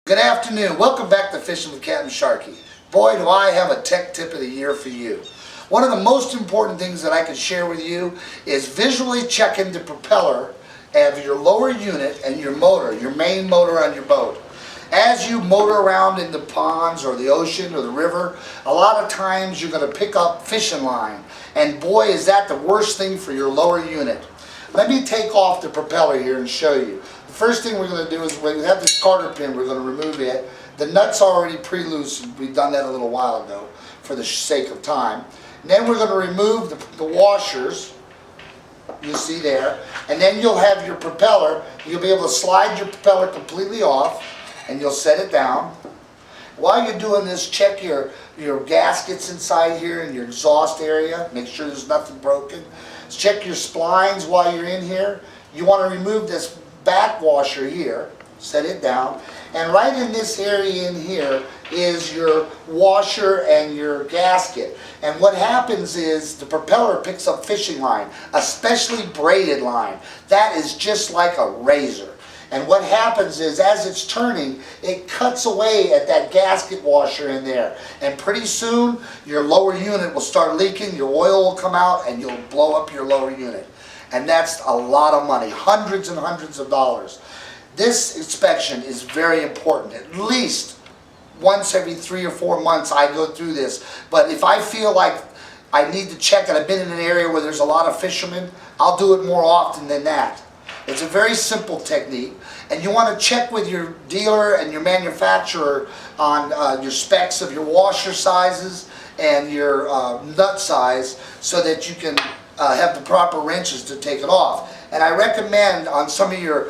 Good afternoon. Welcome back to Fishing with Captain Sharky. Boy, do I have a tech tip of the year for you. One of the most important things that I can share with you is visually checking the propeller of your lower unit and your motor, your main motor on your boat. As you motor around in the ponds or the ocean or the river, a lot of times you're going to pick up fishing line. And boy, is that the worst thing for your lower unit. Let me take off the propeller here and show you. The first thing we're going to do is we have this garter pin, we're going to remove it. The nut's already pre-loosened. We've done that a little while ago for the sake of time. And then we're going to remove the washers, you see there, and then you'll have your propeller. You'll be able to slide your propeller completely off and you'll set it down. While you're doing this, check your gaskets inside here in your exhaust area. Make sure there's nothing broken. Check your splines while you're in here. You want to remove this back washer here. Set it down. And right in this area in here is your washer and your gasket. And what happens is the propeller picks up fishing line, especially braided line. That is just like a razor. And what happens is, as it's turning, it cuts away at that gasket washer in there. And pretty soon, your lower unit will start leaking, your oil will come out, and you'll blow up your lower unit. And that's a lot of money, hundreds and hundreds of dollars. This inspection is very important. At least once every 3 or 4 months I go through this. But if I feel like I need to check and I've been in an area where there's a lot of fishermen, I'll do it more often than that. It's a very simple technique, and you want to check with your dealer and your manufacturer on your specs of your washer sizes and your nut size so that you can have the proper wrenches to take it off. And I recommend on some of your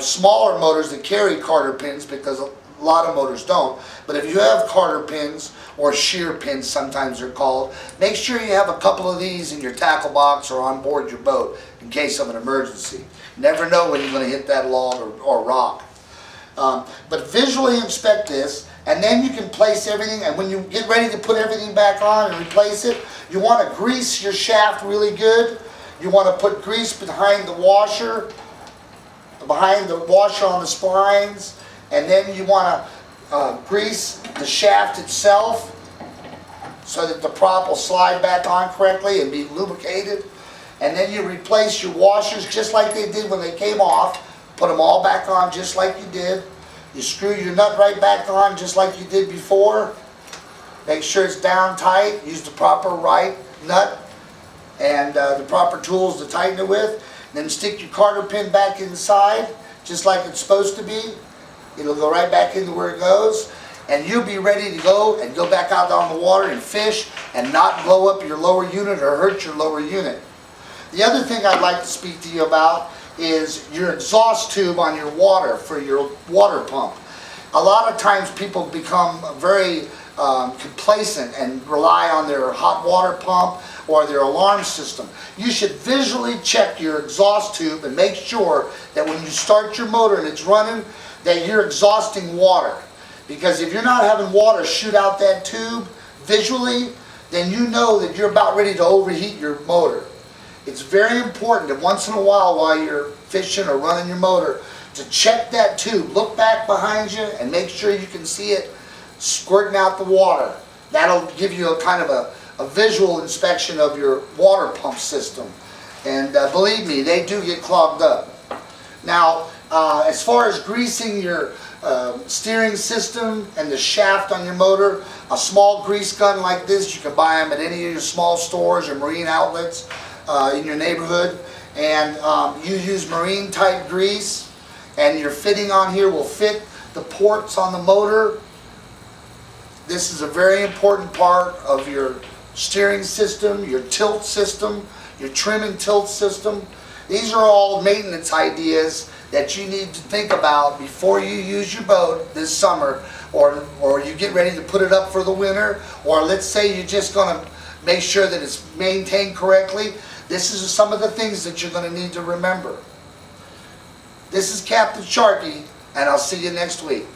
smaller motors that carry carter pins, because a lot of motors don't, but if you have carter pins or shear pins, sometimes they're called, make sure you have a couple of these in your tackle box or on board your boat in case of an emergency. Never know when you're going to hit that log or rock. But visually inspect this, and then you can place everything. And when you get ready to put everything back on and replace it, you want to grease your shaft really good. You want to put grease behind the washer on the splines, and then you want to grease the shaft itself so that the prop will slide back on correctly and be lubricated. And then you replace your washers just like they did when they came off. Put them all back on just like you did. You screw your nut right back on just like you did before. Make sure it's down tight. Use the proper right nut and the proper tools to tighten it with. Then stick your carter pin back inside just like it's supposed to be. It'll go right back into where it goes. And you'll be ready to go and go back out on the water and fish and not blow up your lower unit or hurt your lower unit. The other thing I'd like to speak to you about is your exhaust tube on your water for your water pump. A lot of times people become very complacent and rely on their hot water pump or their alarm system. You should visually check your exhaust tube and make sure that when you start your motor and it's running, that you're exhausting water. Because if you're not having water shoot out that tube visually, then you know that you're about ready to overheat your motor. It's very important that once in a while you're fishing or running your motor to check that tube. Look back behind you and make sure you can see it squirting out the water. That'll give you a kind of a visual inspection of your water pump system. And believe me, they do get clogged up. Now, as far as greasing your steering system and the shaft on your motor, a small grease gun like this, you can buy them at any of your small stores or marine outlets in your neighborhood, and you use marine type grease, and your fitting on here will fit the ports on the motor. This is a very important part of your steering system, your tilt system, your trim and tilt system. These are all maintenance ideas that you need to think about before you use your boat this summer, or you get ready to put it up for the winter, or let's say you're just going to make sure that it's maintained correctly. This is some of the things that you're going to need to remember. This is Captain Sharky, and I'll see you next week.